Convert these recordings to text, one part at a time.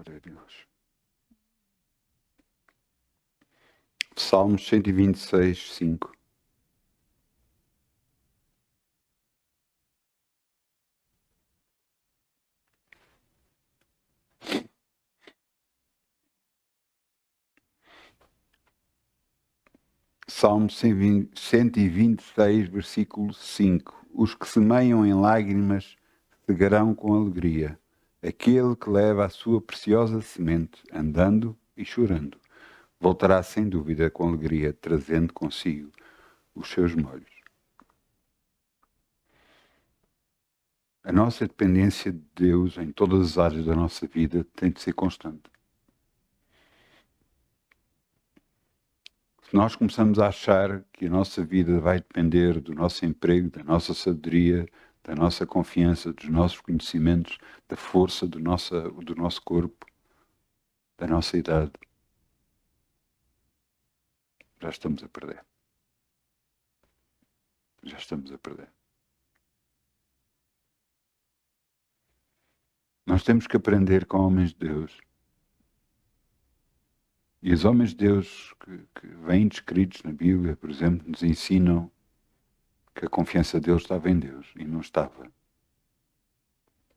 Glória a Deus. Salmos 126, 5. Salmo 126, versículo 5. Os que semeiam em lágrimas cegarão com alegria. Aquele que leva a sua preciosa semente, andando e chorando, voltará sem dúvida com alegria, trazendo consigo os seus molhos. A nossa dependência de Deus em todas as áreas da nossa vida tem de ser constante. Se nós começamos a achar que a nossa vida vai depender do nosso emprego, da nossa sabedoria, da nossa confiança, dos nossos conhecimentos, da força do nosso corpo, da nossa idade, já estamos a perder. Já estamos a perder. Nós temos que aprender com homens de Deus. E os homens de Deus que vêm descritos na Bíblia, por exemplo, nos ensinam que a confiança deles estava em Deus. E não estava.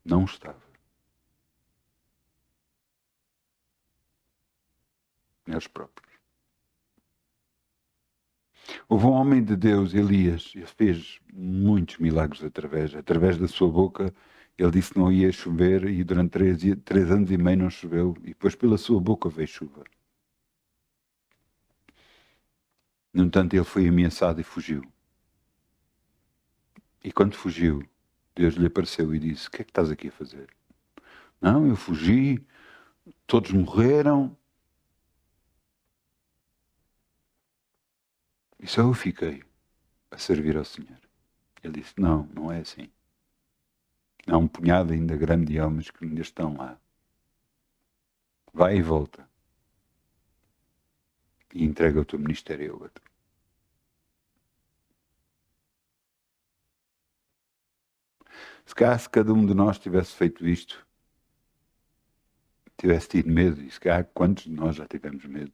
Não estava. Neles próprios. Houve um homem de Deus, Elias, ele fez muitos milagres através da sua boca. Ele disse que não ia chover e durante 3 anos e meio não choveu. E depois pela sua boca veio chuva. No entanto, ele foi ameaçado e fugiu. E quando fugiu, Deus lhe apareceu e disse: o que é que estás aqui a fazer? Não, eu fugi, todos morreram. E só eu fiquei a servir ao Senhor. Ele disse: não, não é assim. Há um punhado ainda grande de homens que ainda estão lá. Vai e volta. E entrega o teu ministério a outro. Se cada um de nós tivesse feito isto, tivesse tido medo, e se calhar quantos de nós já tivemos medo?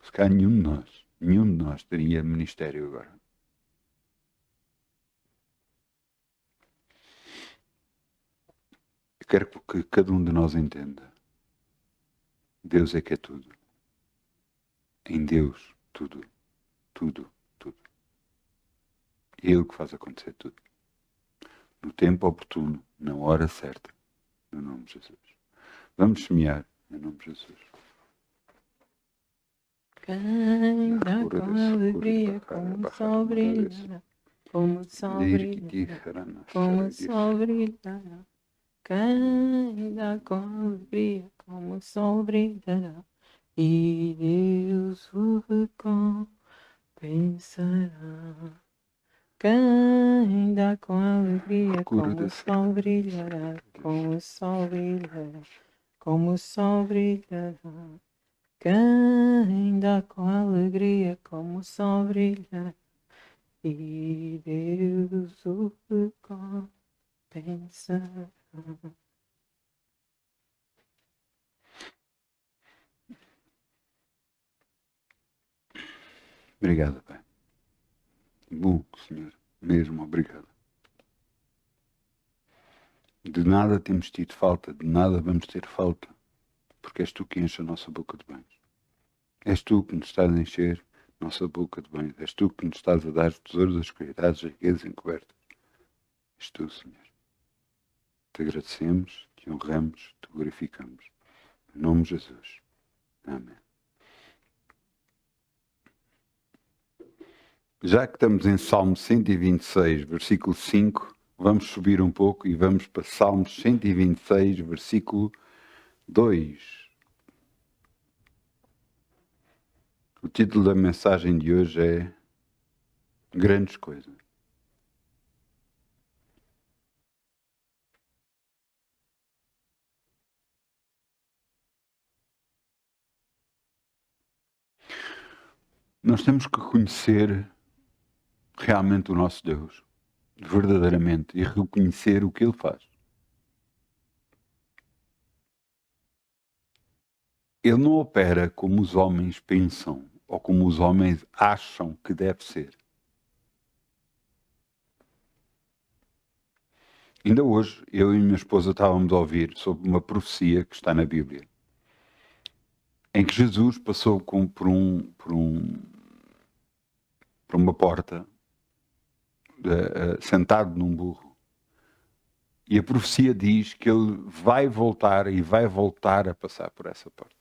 Se calhar nenhum de nós teria ministério agora. Eu quero que cada um de nós entenda. Deus é que é tudo. Em Deus, tudo. Tudo, tudo. É Ele que faz acontecer tudo. No tempo oportuno, na hora certa. No nome de Jesus. Vamos semear, em nome de Jesus. Canta com alegria, como o sol brilha, como o sol brilha, como o sol brilha. Canta com alegria, como o sol brilhará, e Deus o recompensará. Canta com alegria, como o sol brilhará, como o sol brilhará, como o sol brilhará. Canta com alegria, como o sol brilhará, e Deus o recompensará. Obrigado, Pai. Bom, Senhor, mesmo obrigado. De nada temos tido falta, de nada vamos ter falta, porque és tu que enche a nossa boca de bens. És tu que nos estás a encher a nossa boca de bens. És tu que nos estás a dar os tesouros das qualidades, as riquezas encobertas. És tu, Senhor. Te agradecemos, te honramos, te glorificamos. Em nome de Jesus. Amém. Já que estamos em Salmo 126, versículo 5, vamos subir um pouco e vamos para Salmos 126, versículo 2. O título da mensagem de hoje é Grandes Coisas. Nós temos que conhecer realmente o nosso Deus, verdadeiramente, e reconhecer o que Ele faz. Ele não opera como os homens pensam ou como os homens acham que deve ser. Ainda hoje, eu e minha esposa estávamos a ouvir sobre uma profecia que está na Bíblia, em que Jesus passou por uma porta, sentado num burro. E a profecia diz que ele vai voltar e vai voltar a passar por essa porta.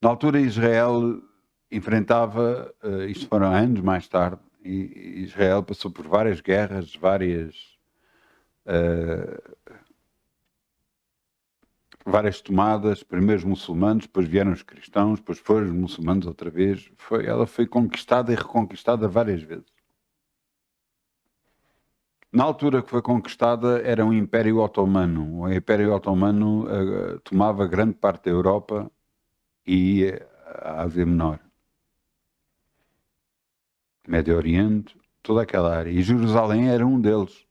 Na altura, Israel enfrentava, isto foram anos mais tarde, e Israel passou por várias guerras, várias tomadas, primeiro os muçulmanos, depois vieram os cristãos, depois foram os muçulmanos outra vez. Ela foi conquistada e reconquistada várias vezes. Na altura que foi conquistada era um Império Otomano. O Império Otomano tomava grande parte da Europa e a Ásia Menor. Médio Oriente, toda aquela área. E Jerusalém era um deles.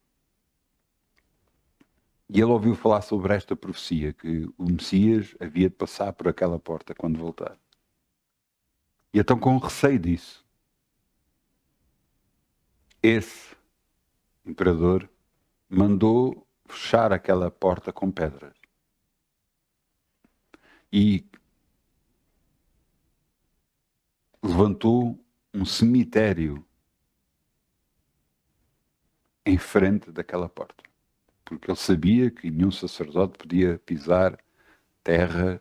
E ele ouviu falar sobre esta profecia, que o Messias havia de passar por aquela porta quando voltar. E então, com receio disso, esse imperador mandou fechar aquela porta com pedras. E levantou um cemitério em frente daquela porta. Porque ele sabia que nenhum sacerdote podia pisar terra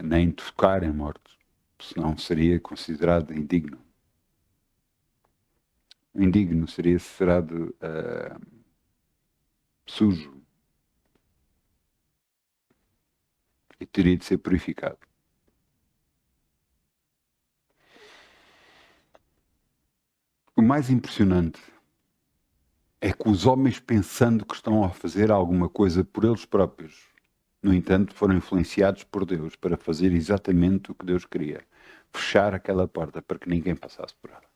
nem tocar em mortos, senão seria considerado indigno. Indigno seria considerado sujo e teria de ser purificado. O mais impressionante é que os homens, pensando que estão a fazer alguma coisa por eles próprios, no entanto, foram influenciados por Deus para fazer exatamente o que Deus queria. Fechar aquela porta para que ninguém passasse por ela.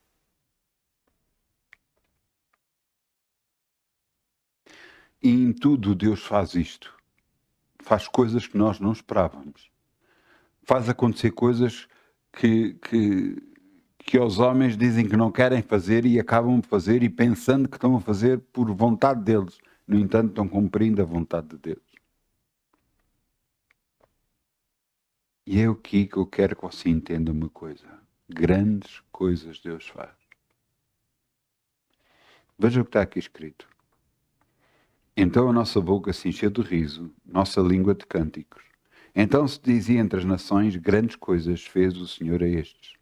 E em tudo Deus faz isto. Faz coisas que nós não esperávamos. Faz acontecer coisas que os homens dizem que não querem fazer e acabam de fazer e pensando que estão a fazer por vontade deles. No entanto, estão cumprindo a vontade de Deus. E é aqui que eu quero que você entenda uma coisa. Grandes coisas Deus faz. Veja o que está aqui escrito. Então a nossa boca se encheu de riso, nossa língua de cânticos. Então se dizia entre as nações, grandes coisas fez o Senhor a estes.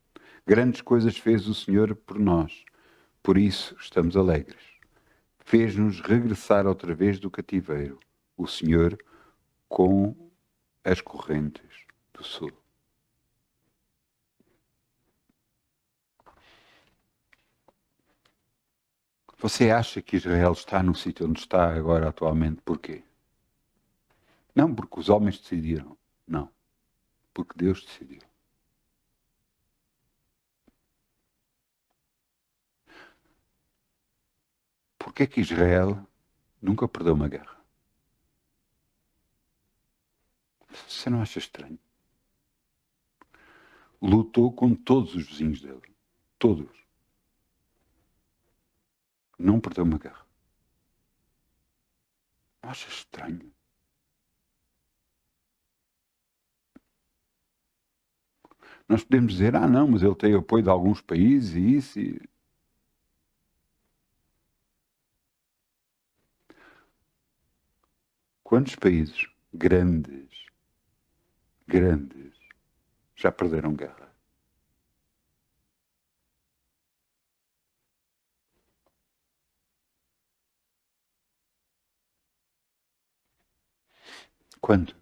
Grandes coisas fez o Senhor por nós. Por isso estamos alegres. Fez-nos regressar outra vez do cativeiro, o Senhor com as correntes do sul. Você acha que Israel está no sítio onde está agora atualmente? Porquê? Não porque os homens decidiram. Não. Porque Deus decidiu. Porquê é que Israel nunca perdeu uma guerra? Você não acha estranho? Lutou com todos os vizinhos dele. Todos. Não perdeu uma guerra. Não acha estranho? Nós podemos dizer, não, mas ele tem apoio de alguns países e isso. Quantos países grandes já perderam guerra? Quantos?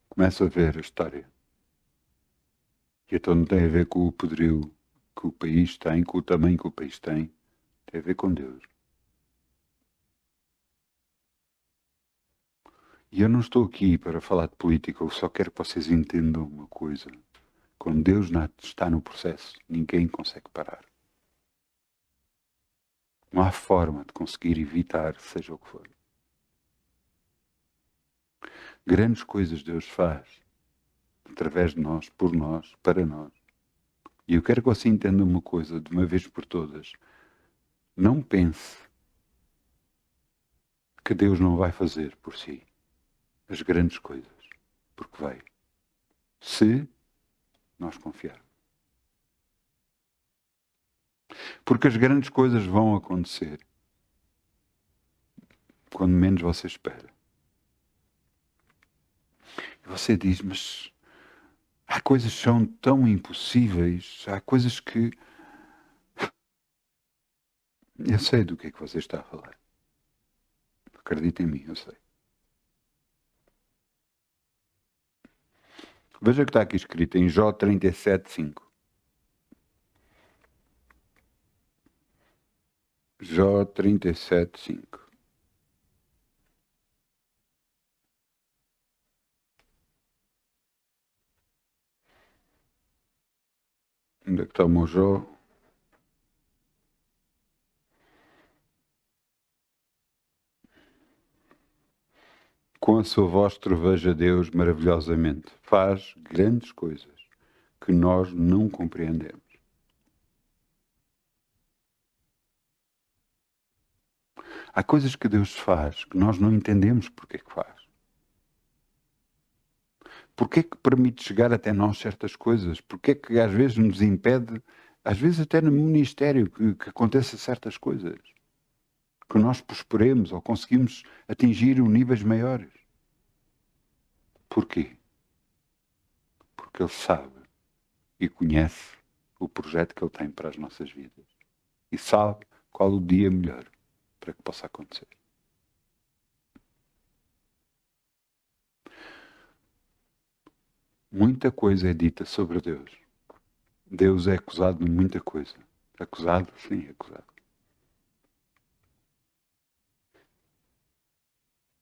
Começa a ver a história. E então não tem a ver com o poderio que o país tem, com o tamanho que o país tem. Tem a ver com Deus. E eu não estou aqui para falar de política, eu só quero que vocês entendam uma coisa. Quando Deus está no processo, ninguém consegue parar. Não há forma de conseguir evitar, seja o que for. Grandes coisas Deus faz através de nós, por nós, para nós. E eu quero que você entenda uma coisa, de uma vez por todas. Não pense que Deus não vai fazer por si as grandes coisas, porque vai. Se nós confiarmos. Porque as grandes coisas vão acontecer quando menos você espera. E você diz, mas há coisas que são tão impossíveis, há coisas que... Eu sei do que é que você está a falar. Acredita em mim, eu sei. Veja o que está aqui escrito em Jó 37:5. Jó 37:5. Onde é que está o meu Jó? Com a sua voz troveja Deus maravilhosamente. Faz grandes coisas que nós não compreendemos. Há coisas que Deus faz que nós não entendemos porque é que faz. Porque é que permite chegar até nós certas coisas? Porque é que às vezes nos impede, às vezes até no ministério, que aconteça certas coisas? Que nós prosperemos ou conseguimos atingir níveis maiores. Porquê? Porque Ele sabe e conhece o projeto que Ele tem para as nossas vidas. E sabe qual o dia melhor para que possa acontecer. Muita coisa é dita sobre Deus. Deus é acusado de muita coisa. Acusado? Sim, acusado.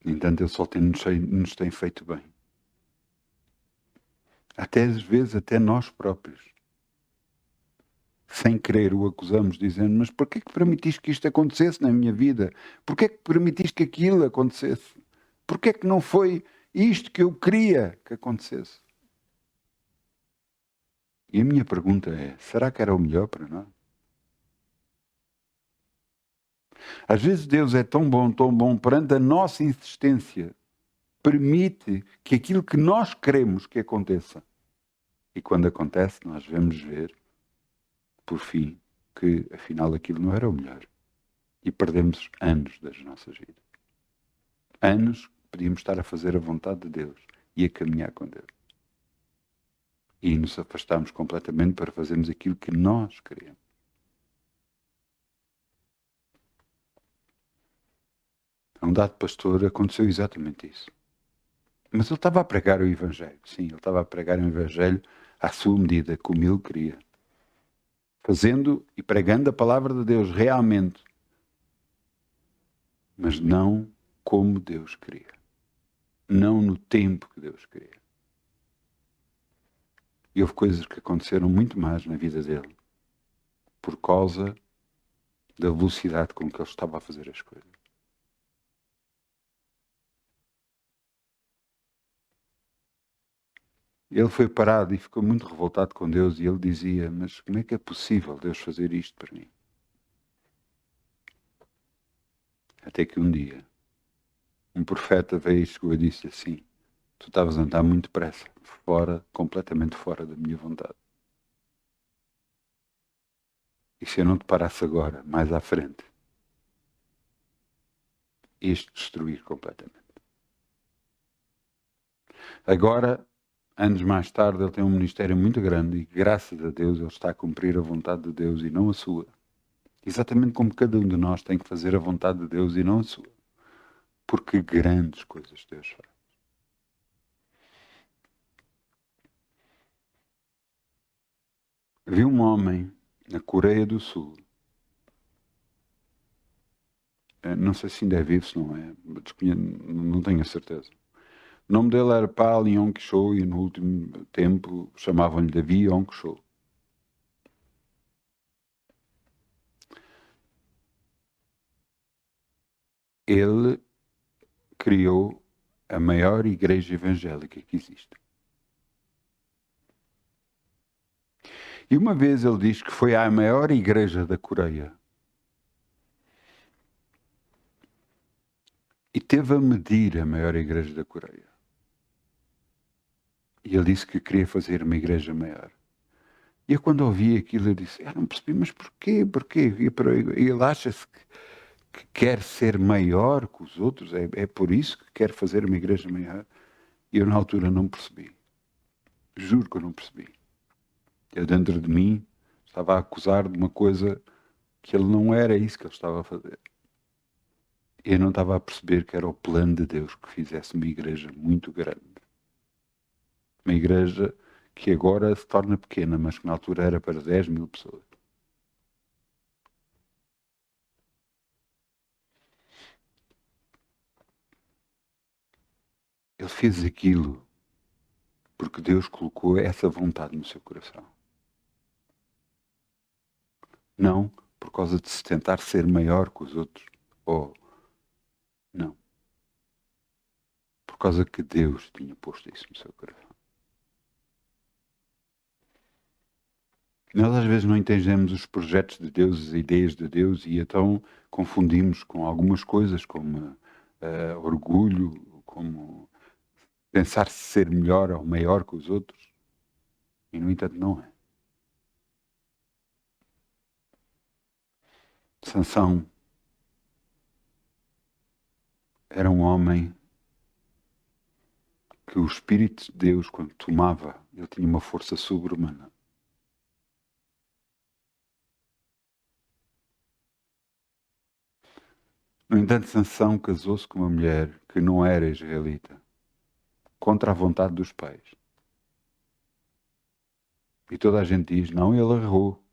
No entanto, Ele só nos tem feito bem. Até às vezes, até nós próprios. Sem querer o acusamos, dizendo, mas porquê que permitiste que isto acontecesse na minha vida? Porquê que permitiste que aquilo acontecesse? Porquê que não foi isto que eu queria que acontecesse? E a minha pergunta é, será que era o melhor para nós? Às vezes Deus é tão bom, perante a nossa insistência, permite que aquilo que nós queremos que aconteça. E quando acontece, nós vamos ver, por fim, que afinal aquilo não era o melhor. E perdemos anos das nossas vidas. Anos que podíamos estar a fazer a vontade de Deus e a caminhar com Deus. E nos afastamos completamente para fazermos aquilo que nós queremos. A um dado pastor aconteceu exatamente isso. Mas ele estava a pregar o Evangelho. Sim, ele estava a pregar o Evangelho à sua medida, como ele queria. Fazendo e pregando a palavra de Deus realmente. Mas não como Deus queria. Não no tempo que Deus queria. E houve coisas que aconteceram muito mais na vida dele. Por causa da velocidade com que ele estava a fazer as coisas. Ele foi parado e ficou muito revoltado com Deus e ele dizia, mas como é que é possível Deus fazer isto para mim? Até que um dia, um profeta veio e chegou e disse assim, tu estavas a andar muito depressa, completamente fora da minha vontade. E se eu não te parasse agora, mais à frente, ias-te destruir completamente. Agora, anos mais tarde, ele tem um ministério muito grande e graças a Deus ele está a cumprir a vontade de Deus e não a sua. Exatamente como cada um de nós tem que fazer a vontade de Deus e não a sua. Porque grandes coisas Deus faz. Vi um homem na Coreia do Sul. Não sei se ainda é vivo, se não é. Não tenho a certeza. O nome dele era Pa Yong-cho e no último tempo chamavam-lhe Davi Yong-cho. ele criou a maior igreja evangélica que existe. E uma vez ele diz que foi à maior igreja da Coreia e teve a medir a maior igreja da Coreia. E ele disse que queria fazer uma igreja maior. E eu, quando ouvi aquilo, eu disse, não percebi, mas porquê? Porquê? E ele acha-se que quer ser maior que os outros? É por isso que quer fazer uma igreja maior? E eu, na altura, não percebi. Juro que eu não percebi. Eu, dentro de mim, estava a acusar de uma coisa que ele não era isso que ele estava a fazer. Eu não estava a perceber que era o plano de Deus que fizesse uma igreja muito grande. Uma igreja que agora se torna pequena, mas que na altura era para 10.000 pessoas. Ele fez aquilo porque Deus colocou essa vontade no seu coração. Não por causa de se tentar ser maior que os outros. Não. Por causa que Deus tinha posto isso no seu coração. Nós às vezes não entendemos os projetos de Deus, as ideias de Deus, e então confundimos com algumas coisas como orgulho, como pensar ser melhor ou maior que os outros. E no entanto não é. Sansão era um homem que o Espírito de Deus, quando tomava, ele tinha uma força sobre-humana. No entanto, Sansão casou-se com uma mulher que não era israelita, contra a vontade dos pais. E toda a gente diz, não, ele errou.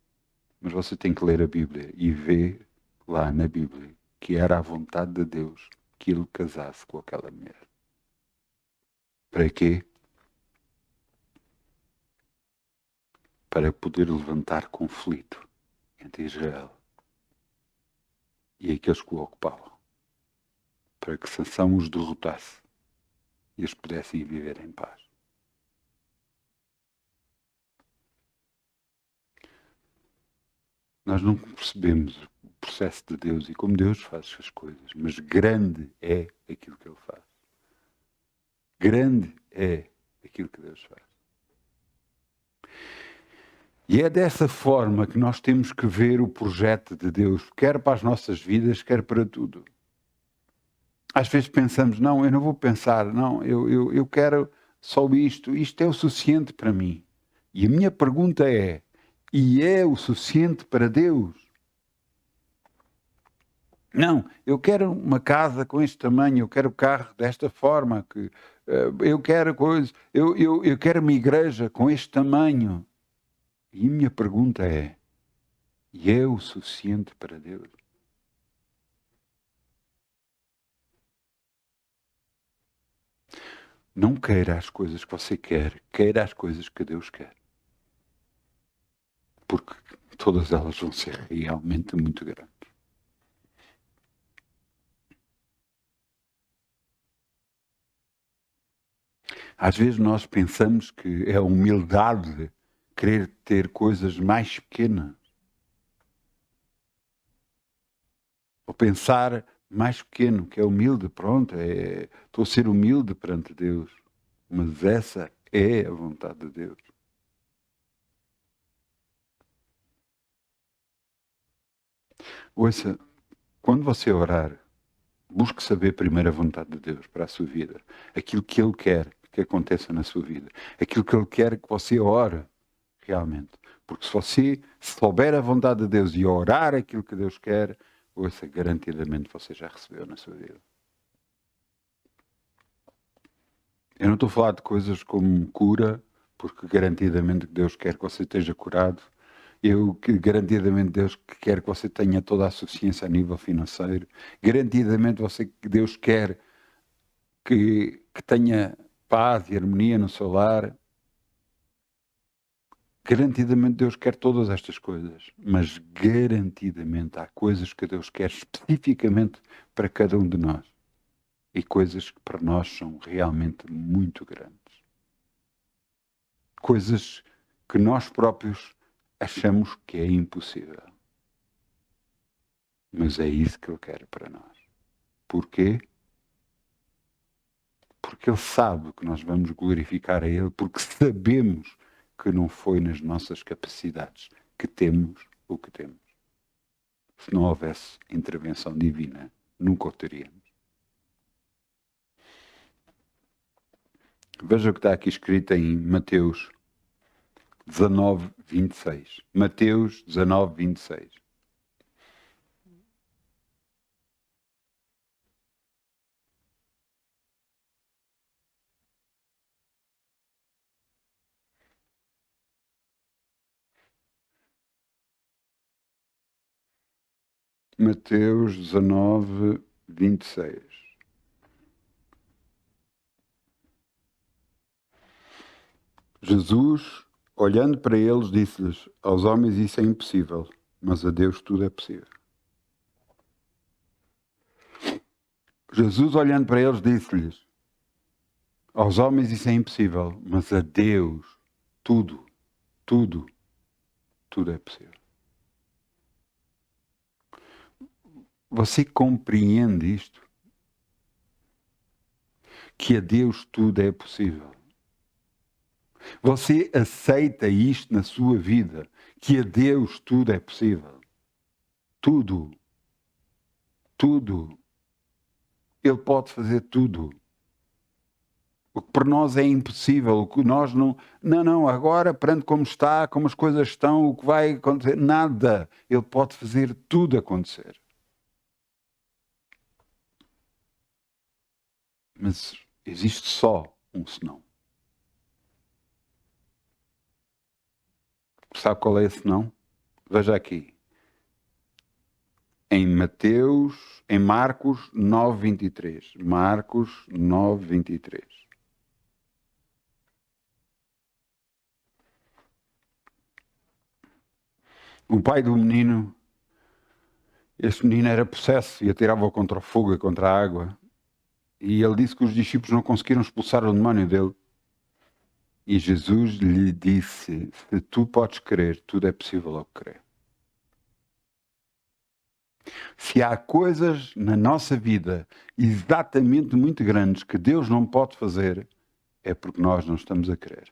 Mas você tem que ler a Bíblia e ver lá na Bíblia que era a vontade de Deus que ele casasse com aquela mulher. Para quê? Para poder levantar conflito entre Israel e aqueles que o ocupavam. Para que Sansão os derrotasse e eles pudessem viver em paz. Nós não percebemos o processo de Deus e como Deus faz as coisas, mas grande é aquilo que Ele faz. Grande é aquilo que Deus faz. E é dessa forma que nós temos que ver o projeto de Deus, quer para as nossas vidas, quer para tudo. Às vezes pensamos, não, eu não vou pensar, não, eu quero só isto é o suficiente para mim. E a minha pergunta é, e é o suficiente para Deus? Não, eu quero uma casa com este tamanho, eu quero o carro desta forma, eu quero coisas, eu quero uma igreja com este tamanho. E a minha pergunta é, e é o suficiente para Deus? Não queira as coisas que você quer, queira as coisas que Deus quer. Porque todas elas vão ser realmente muito grandes. Às vezes nós pensamos que é humildade querer ter coisas mais pequenas. Ou pensar mais pequeno, que é humilde, pronto, estou a ser humilde perante Deus. Mas essa é a vontade de Deus. Ouça, quando você orar, busque saber primeiro a vontade de Deus para a sua vida. Aquilo que Ele quer que aconteça na sua vida. Aquilo que Ele quer que você ore realmente. Porque se você souber a vontade de Deus e orar aquilo que Deus quer, ouça, garantidamente você já recebeu na sua vida. Eu não estou a falar de coisas como cura, porque garantidamente Deus quer que você esteja curado. Garantidamente Deus quer que você tenha toda a suficiência a nível financeiro. Garantidamente Deus quer que tenha paz e harmonia no seu lar. Garantidamente Deus quer todas estas coisas, mas garantidamente há coisas que Deus quer especificamente para cada um de nós. E coisas que para nós são realmente muito grandes. Coisas que nós próprios achamos que é impossível. Mas é isso que Ele quer para nós. Porquê? Porque Ele sabe que nós vamos glorificar a Ele, porque sabemos que não foi nas nossas capacidades que temos o que temos. Se não houvesse intervenção divina, nunca o teríamos. Veja o que está aqui escrito em Mateus 19, 26. Mateus 19, 26. Mateus 19, 26. Jesus, olhando para eles, disse-lhes: aos homens isso é impossível, mas a Deus tudo é possível. Jesus, olhando para eles, disse-lhes: aos homens isso é impossível, mas a Deus tudo é possível. Você compreende isto? Que a Deus tudo é possível. Você aceita isto na sua vida? Que a Deus tudo é possível. Tudo. Ele pode fazer tudo. O que para nós é impossível, o que nós não, agora, perante como está, como as coisas estão, o que vai acontecer, nada. Ele pode fazer tudo acontecer. Mas existe só um senão. Sabe qual é esse senão? Veja aqui. Em Marcos 9:23. Marcos 9:23. O pai do menino, esse menino era possesso e atirava-o contra o fogo e contra a água. E ele disse que os discípulos não conseguiram expulsar o demónio dele. E Jesus lhe disse: se tu podes crer, tudo é possível ao que crer. Se há coisas na nossa vida exatamente muito grandes que Deus não pode fazer, é porque nós não estamos a crer.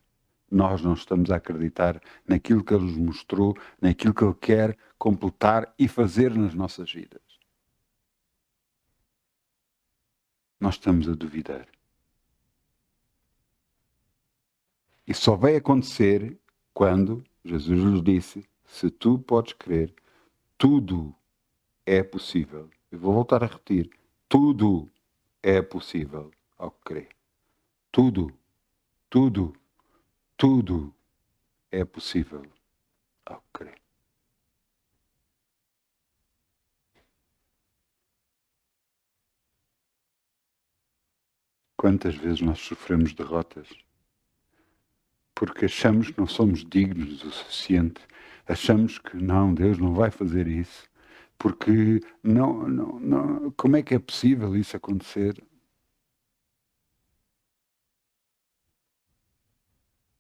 Nós não estamos a acreditar naquilo que Ele nos mostrou, naquilo que Ele quer completar e fazer nas nossas vidas. Nós estamos a duvidar. E só vai acontecer quando Jesus nos disse: se tu podes crer, tudo é possível. Eu vou voltar a repetir: tudo é possível ao que crê. Tudo é possível ao que crê. Quantas vezes nós sofremos derrotas porque achamos que não somos dignos o suficiente, achamos que não, Deus não vai fazer isso, porque não, como é que é possível isso acontecer?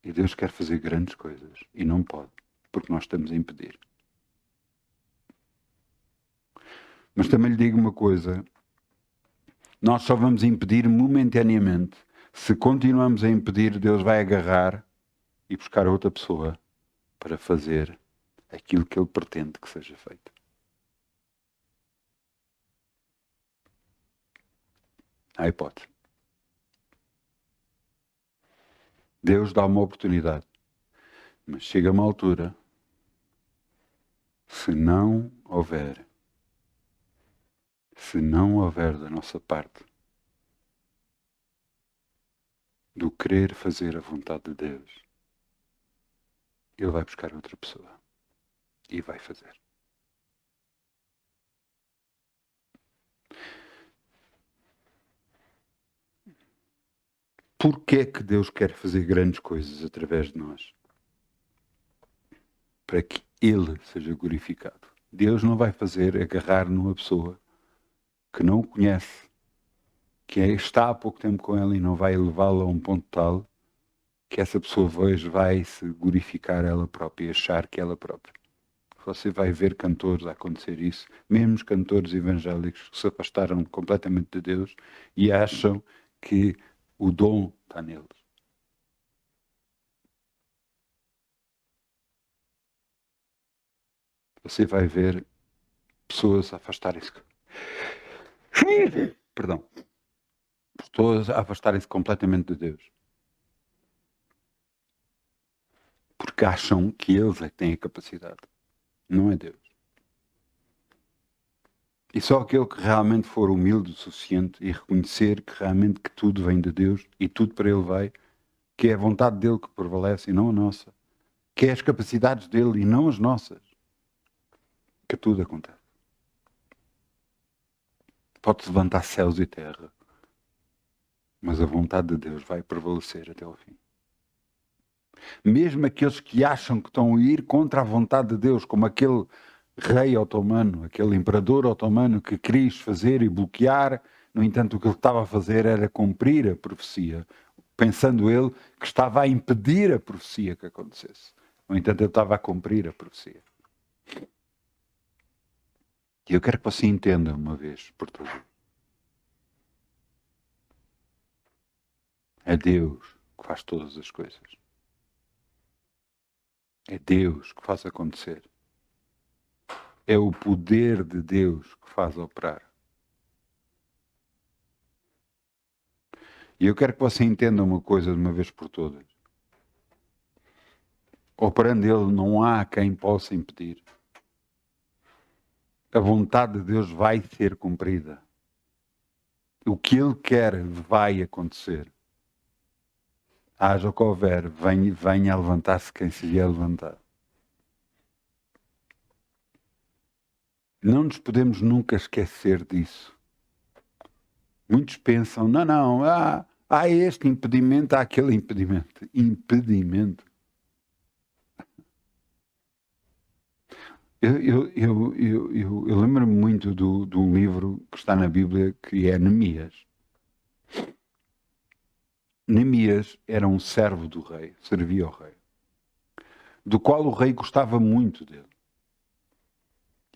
E Deus quer fazer grandes coisas e não pode, porque nós estamos a impedir. Mas também lhe digo uma coisa, nós só vamos impedir momentaneamente. Se continuamos a impedir, Deus vai agarrar e buscar outra pessoa para fazer aquilo que Ele pretende que seja feito. Há hipótese. Deus dá uma oportunidade, mas chega uma altura, se não houver da nossa parte do querer fazer a vontade de Deus, Ele vai buscar outra pessoa e vai fazer. Porquê é que Deus quer fazer grandes coisas através de nós? para que Ele seja glorificado. Deus não vai fazer agarrar numa pessoa que não o conhece, que está há pouco tempo com Ele e não vai levá-la a um ponto tal que essa pessoa hoje vai se glorificar ela própria e achar que ela própria. Você vai ver cantores a acontecer isso, mesmo os cantores evangélicos que se afastaram completamente de Deus e acham que o dom está neles. Você vai ver pessoas a afastarem-se. Perdão. Pessoas a afastarem-se completamente de Deus. Porque acham que eles é que têm a capacidade. Não é Deus. E só aquele que realmente for humilde o suficiente e reconhecer que realmente que tudo vem de Deus e tudo para Ele vai, que é a vontade dele que prevalece e não a nossa, que é as capacidades dele e não as nossas, que tudo acontece. Pode-se levantar céus e terra, mas a vontade de Deus vai prevalecer até ao fim. Mesmo aqueles que acham que estão a ir contra a vontade de Deus, como aquele rei otomano, aquele imperador otomano que quis fazer e bloquear, no entanto o que ele estava a fazer era cumprir a profecia, pensando ele que estava a impedir a profecia que acontecesse. No entanto ele estava a cumprir a profecia. E eu quero que você entenda uma vez por todas. É Deus que faz todas as coisas. É Deus que faz acontecer. É o poder de Deus que faz operar. E eu quero que você entenda uma coisa de uma vez por todas. Operando Ele, não há quem possa impedir. A vontade de Deus vai ser cumprida. O que Ele quer vai acontecer. Haja o que houver, venha a levantar-se quem se vier levantar. Não nos podemos nunca esquecer disso. Muitos pensam, há este impedimento, há aquele impedimento. Impedimento. Eu lembro-me muito de um livro que está na Bíblia, que é Neemias. Neemias era um servo do rei, servia ao rei, do qual o rei gostava muito dele.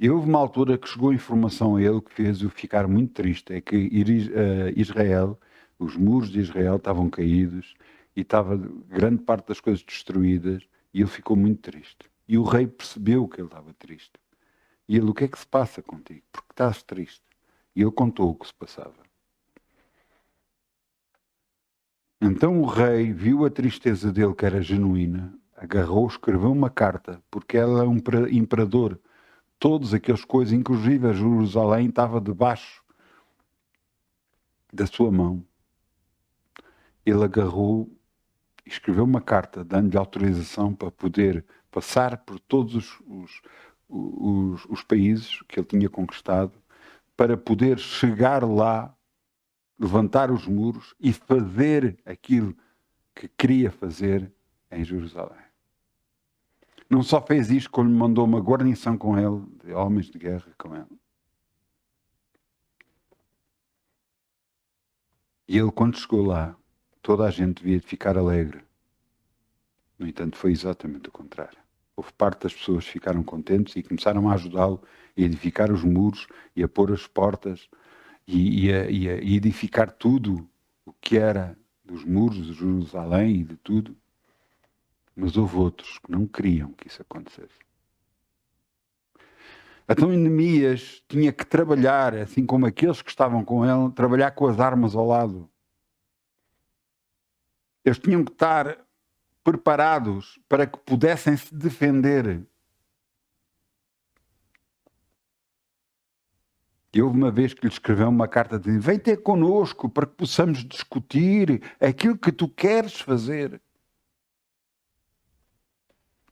E houve uma altura que chegou informação a ele que fez-o ficar muito triste, é que Israel, os muros de Israel estavam caídos e estava grande parte das coisas destruídas e ele ficou muito triste. E o rei percebeu que ele estava triste. E ele, o que é que se passa contigo? Porque estás triste? E ele contou o que se passava. Então o rei viu a tristeza dele, que era genuína, agarrou, escreveu uma carta, porque ele é um imperador. Todas aquelas coisas, inclusive a Jerusalém, estava debaixo da sua mão. Ele agarrou, escreveu uma carta, dando-lhe autorização para poder passar por todos os países que ele tinha conquistado, para poder chegar lá, levantar os muros e fazer aquilo que queria fazer em Jerusalém. Não só fez isto, como mandou uma guarnição com ele, de homens de guerra com ele. E ele, quando chegou lá, toda a gente devia ficar alegre. No entanto, foi exatamente o contrário. Houve parte das pessoas que ficaram contentes e começaram a ajudá-lo a edificar os muros e a pôr as portas e a edificar tudo o que era dos muros de Jerusalém e de tudo. Mas houve outros que não queriam que isso acontecesse. Então Neemias tinha que trabalhar, assim como aqueles que estavam com ele, trabalhar com as armas ao lado. Eles tinham que estar preparados para que pudessem se defender. E houve uma vez que lhe escreveu uma carta dizendo: vem ter connosco para que possamos discutir aquilo que tu queres fazer.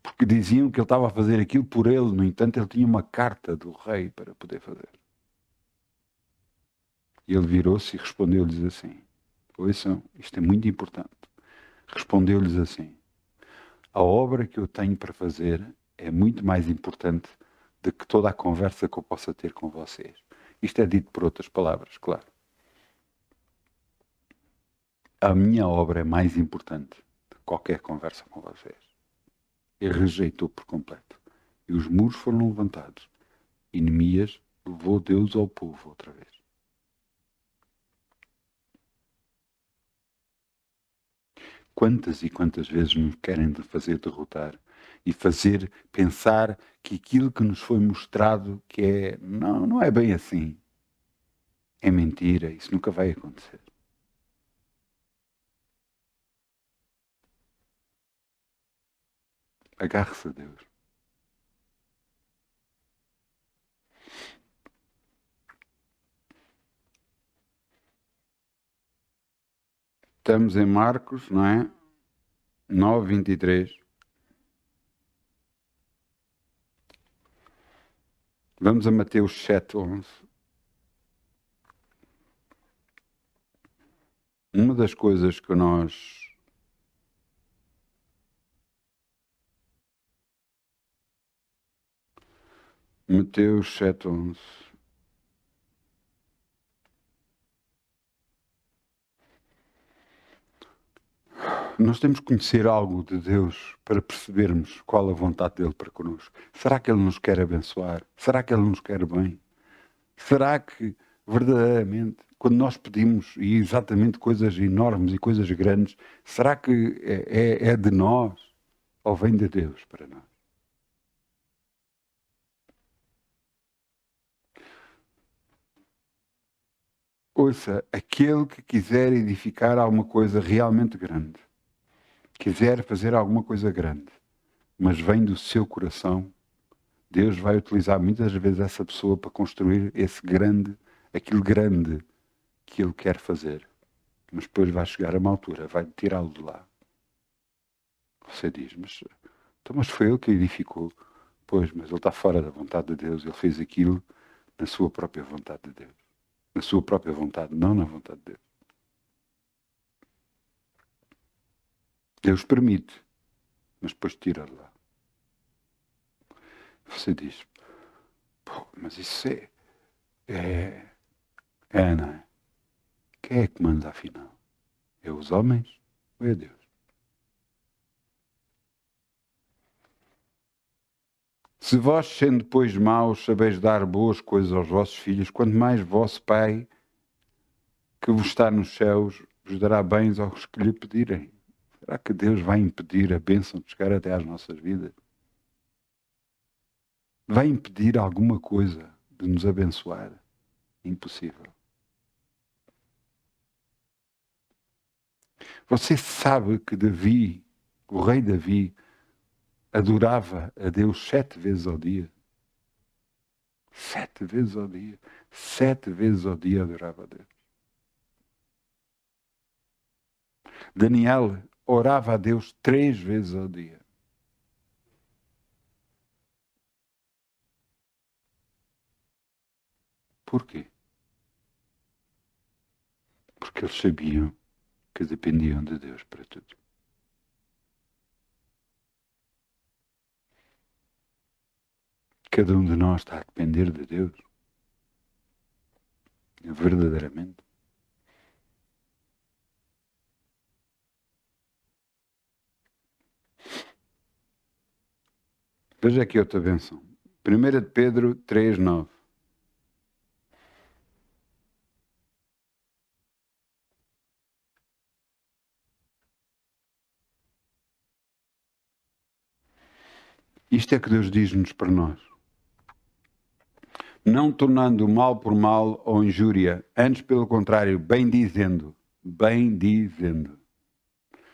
Porque diziam que ele estava a fazer aquilo por ele, no entanto ele tinha uma carta do rei para poder fazer. E ele virou-se e respondeu-lhes assim: ouçam, isto é muito importante. Respondeu-lhes assim: a obra que eu tenho para fazer é muito mais importante do que toda a conversa que eu possa ter com vocês. Isto é dito por outras palavras, claro. A minha obra é mais importante do que qualquer conversa com vocês. Ele rejeitou por completo. E os muros foram levantados. E Neemias levou Deus ao povo outra vez. Quantas e quantas vezes nos querem fazer derrotar e fazer pensar que aquilo que nos foi mostrado que é, não é bem assim. É mentira, isso nunca vai acontecer. Agarre-se a Deus. Estamos em Marcos, não é? 9:23. Vamos a Mateus 7:11. Uma das coisas que nós Mateus 7:11. Nós temos que conhecer algo de Deus para percebermos qual a vontade dele para connosco. Será que ele nos quer abençoar? Será que ele nos quer bem? Será que verdadeiramente, quando nós pedimos e exatamente coisas enormes e coisas grandes, será que é de nós ou vem de Deus para nós? Ouça, aquele que quiser edificar alguma coisa realmente grande, quiser fazer alguma coisa grande, mas vem do seu coração, Deus vai utilizar muitas vezes essa pessoa para construir aquilo grande que Ele quer fazer. Mas depois vai chegar a uma altura, vai tirá-lo de lá. Você diz, mas foi Ele que edificou. Pois, mas ele está fora da vontade de Deus. Ele fez aquilo na sua própria vontade de Deus. Na sua própria vontade, não na vontade de Deus. Deus permite, mas depois tira de lá. Você diz, mas isso não é? Quem é que manda afinal? É os homens ou é Deus? Se vós, sendo pois maus, sabeis dar boas coisas aos vossos filhos, quanto mais vosso Pai, que vos está nos céus, vos dará bens aos que lhe pedirem. Será que Deus vai impedir a bênção de chegar até às nossas vidas? Vai impedir alguma coisa de nos abençoar? Impossível. Você sabe que Davi, o rei Davi, adorava a Deus 7 vezes ao dia? 7 vezes ao dia. 7 vezes ao dia adorava a Deus. Daniel orava a Deus 3 vezes ao dia. Porquê? Porque eles sabiam que dependiam de Deus para tudo. Cada um de nós está a depender de Deus. Verdadeiramente. Veja aqui outra bênção. 1 de Pedro 3:9. Isto é que Deus diz-nos para nós. Não tornando mal por mal ou injúria, antes pelo contrário, bem dizendo,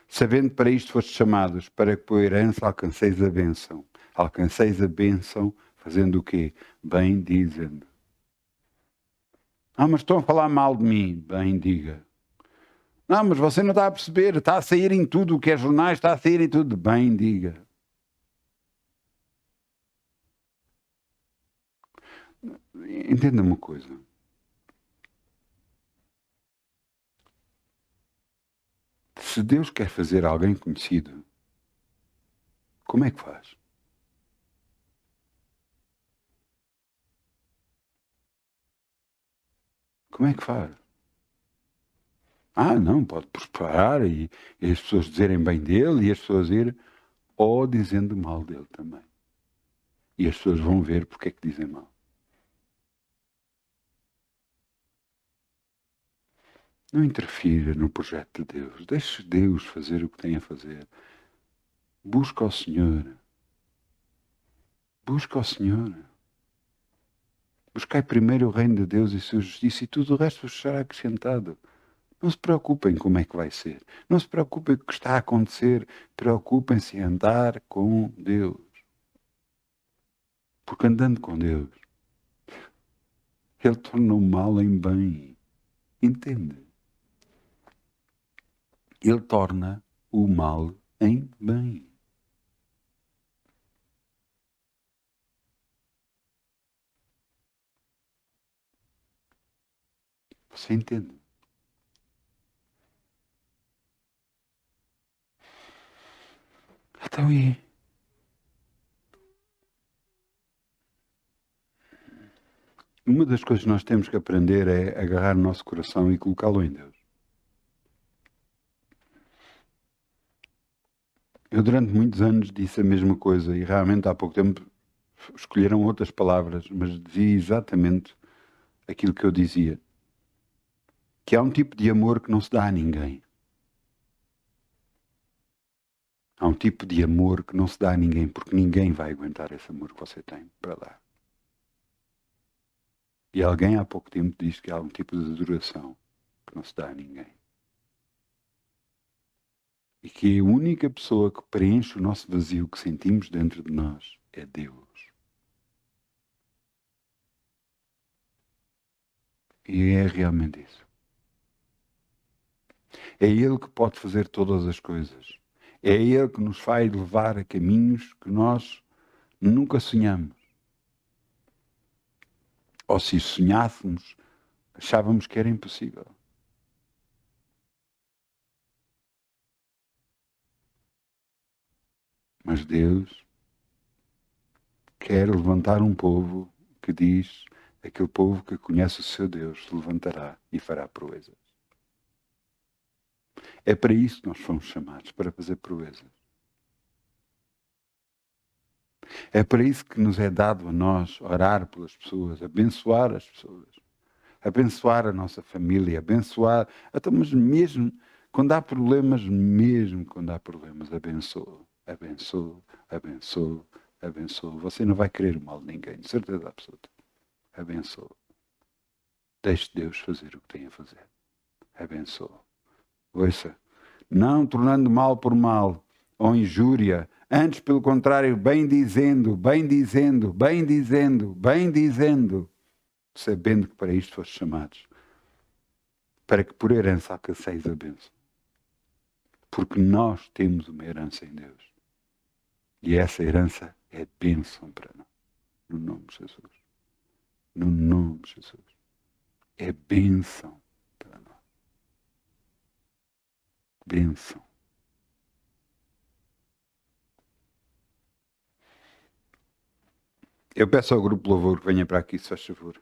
sabendo para isto fostes chamados, para que por herança alcanceis a bênção. Alcanceis a bênção fazendo o quê? Bem dizendo. Mas estão a falar mal de mim. Bem diga. Não, mas você não está a perceber, está a sair em tudo o que é jornais, está a sair em tudo. Bem diga. Entenda uma coisa. Se Deus quer fazer alguém conhecido, como é que faz? Como é que faz? Não, pode prosperar e as pessoas dizerem bem dele e as pessoas irem, ou dizendo mal dele também. E as pessoas vão ver porque é que dizem mal. Não interfira no projeto de Deus. Deixe Deus fazer o que tem a fazer. Busca ao Senhor. Busca ao Senhor. Buscai primeiro o reino de Deus e sua justiça e tudo o resto vos será acrescentado. Não se preocupem como é que vai ser. Não se preocupem com o que está a acontecer. Preocupem-se em andar com Deus. Porque andando com Deus, Ele torna o mal em bem. Entende? Ele torna o mal em bem. Você entende? Então e uma das coisas que nós temos que aprender é agarrar o nosso coração e colocá-lo em Deus. Eu durante muitos anos disse a mesma coisa e realmente há pouco tempo escolheram outras palavras, mas dizia exatamente aquilo que eu dizia. Que há um tipo de amor que não se dá a ninguém. Há um tipo de amor que não se dá a ninguém, porque ninguém vai aguentar esse amor que você tem para dar. E alguém há pouco tempo disse que há um tipo de adoração que não se dá a ninguém. E que a única pessoa que preenche o nosso vazio que sentimos dentro de nós é Deus. E é realmente isso. É Ele que pode fazer todas as coisas. É Ele que nos faz levar a caminhos que nós nunca sonhamos. Ou se sonhássemos, achávamos que era impossível. Mas Deus quer levantar um povo que diz, aquele povo que conhece o seu Deus se levantará e fará proezas. É para isso que nós fomos chamados, para fazer proezas. É para isso que nos é dado a nós orar pelas pessoas, abençoar as pessoas, abençoar a nossa família, abençoar, até mas mesmo quando há problemas, abençoa, abençoa, abençoa, abençoa. Você não vai querer o mal de ninguém, de certeza absoluta. Abençoa. Deixe Deus fazer o que tem a fazer. Abençoa. Ouça, não tornando mal por mal ou injúria, antes, pelo contrário, bem dizendo, bem dizendo, bem dizendo, bem dizendo, sabendo que para isto foste chamados, para que por herança alcanceis a bênção. Porque nós temos uma herança em Deus. E essa herança é bênção para nós. No nome de Jesus. No nome de Jesus. É bênção para nós. Bênção. Eu peço ao grupo Louvor que venha para aqui, se faz favor.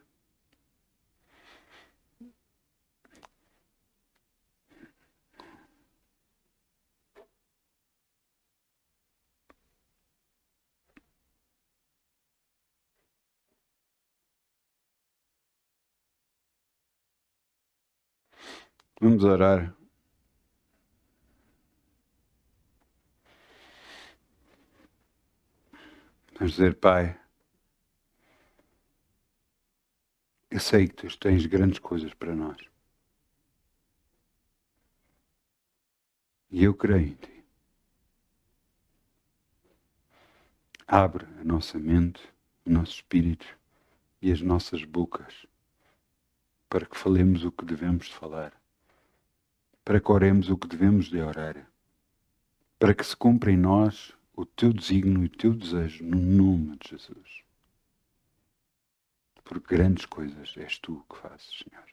Vamos orar. Vamos dizer, Pai, eu sei que tu tens grandes coisas para nós. E eu creio em ti. Abre a nossa mente, o nosso espírito e as nossas bocas para que falemos o que devemos de falar, para que oremos o que devemos de orar, para que se cumpra em nós o teu desígnio e o teu desejo no nome de Jesus. Porque grandes coisas és tu que fazes, Senhor.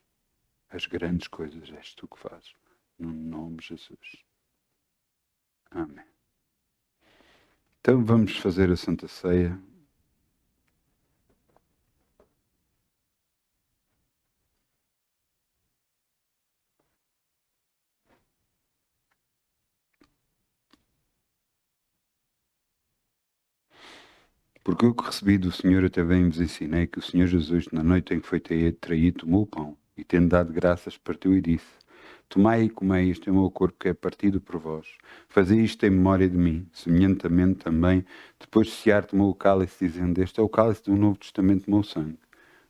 As grandes coisas és tu que fazes. No nome de Jesus. Amém. Então vamos fazer a Santa Ceia. Porque o que recebi do Senhor até bem vos ensinei que o Senhor Jesus, na noite em que foi traído, tomou o pão e, tendo dado graças, partiu e disse: Tomai e comei, este é o meu corpo que é partido por vós. Fazei isto em memória de mim. Semelhantemente também, depois de cear, tomou o cálice, dizendo: Este é o cálice do Novo Testamento do meu sangue.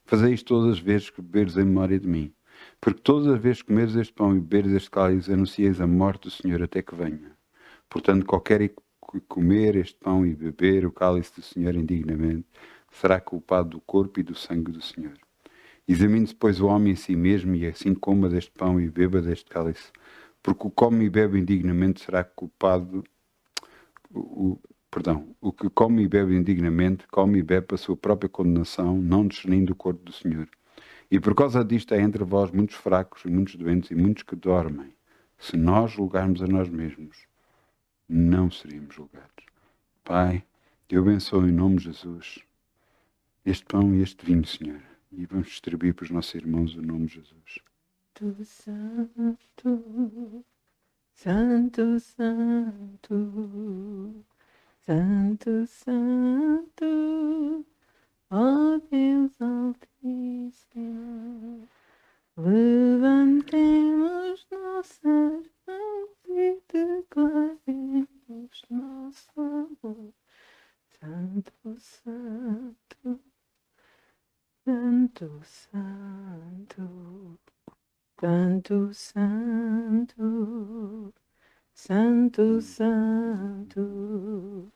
Fazei isto todas as vezes que beberes em memória de mim. Porque todas as vezes que comeres este pão e beberes este cálice, anuncieis a morte do Senhor até que venha. Portanto, qualquer que comer este pão e beber o cálice do Senhor indignamente, será culpado do corpo e do sangue do Senhor. Examine-se, pois, o homem a si mesmo, e assim coma deste pão e beba deste cálice. Porque o que come e bebe indignamente será culpado. O que come e bebe indignamente, come e bebe para a sua própria condenação, não discernindo o corpo do Senhor. E por causa disto há entre vós muitos fracos e muitos doentes e muitos que dormem. Se nós julgarmos a nós mesmos, não seríamos julgados. Pai, eu abençoo em nome de Jesus este pão e este vinho, Senhor. E vamos distribuir para os nossos irmãos em nome de Jesus. Santo, Santo, Santo, Santo, Santo, ó Deus Altíssimo, levantemos nossas mãos e declaremos nosso amor. Santo, Santo, Santo, Santo, Santo, Santo, Santo, Santo,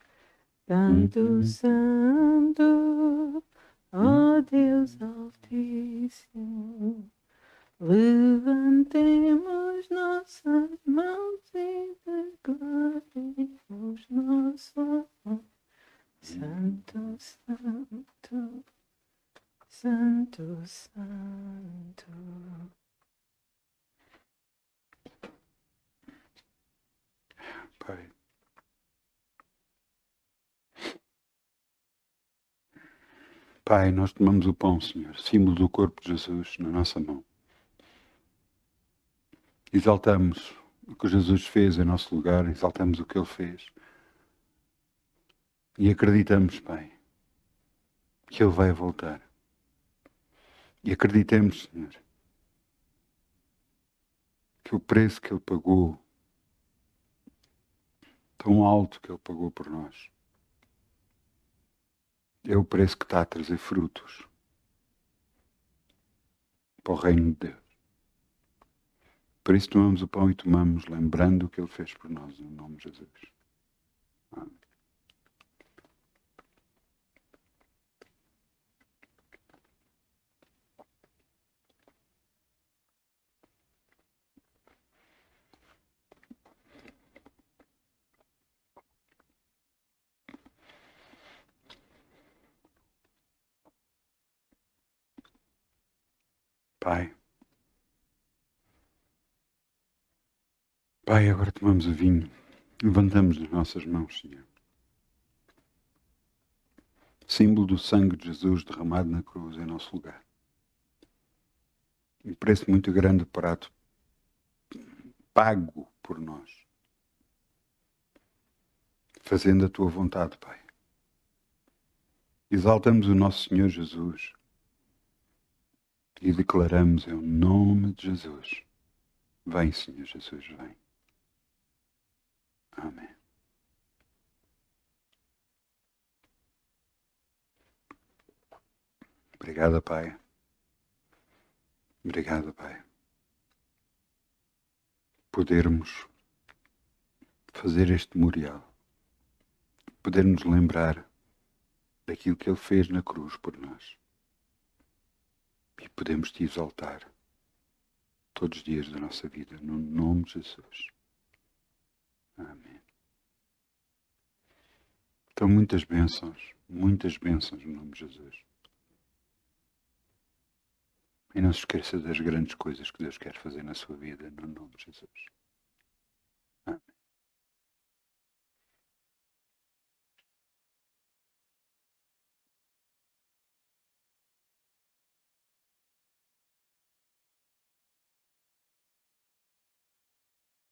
Santo, Santo, ó Deus Altíssimo, levantemos nossas mãos e declaremos nosso amor. Santo, Santo, Santo, Santo. Pai, Pai, nós tomamos o pão, Senhor, símbolo do corpo de Jesus, na nossa mão. Exaltamos o que Jesus fez em nosso lugar, exaltamos o que Ele fez. E acreditamos, Pai, que Ele vai voltar. E acreditemos, Senhor, que o preço que Ele pagou, tão alto que Ele pagou por nós, é o preço que está a trazer frutos para o reino de Deus. Por isso tomamos o pão e tomamos, lembrando o que Ele fez por nós, em nome de Jesus. Amém. Pai, Pai, agora tomamos o vinho, levantamos as nossas mãos, Senhor. Símbolo do sangue de Jesus derramado na cruz em nosso lugar. Um preço muito grande, prato, pago por nós. Fazendo a Tua vontade, Pai. Exaltamos o nosso Senhor Jesus e declaramos em nome de Jesus. Vem, Senhor Jesus, vem. Amém. Obrigado, Pai. Obrigado, Pai. Podermos fazer este memorial. Podermos lembrar daquilo que Ele fez na cruz por nós. E podemos Te exaltar todos os dias da nossa vida, no nome de Jesus. Amém. Então, muitas bênçãos no nome de Jesus. E não se esqueça das grandes coisas que Deus quer fazer na sua vida, no nome de Jesus.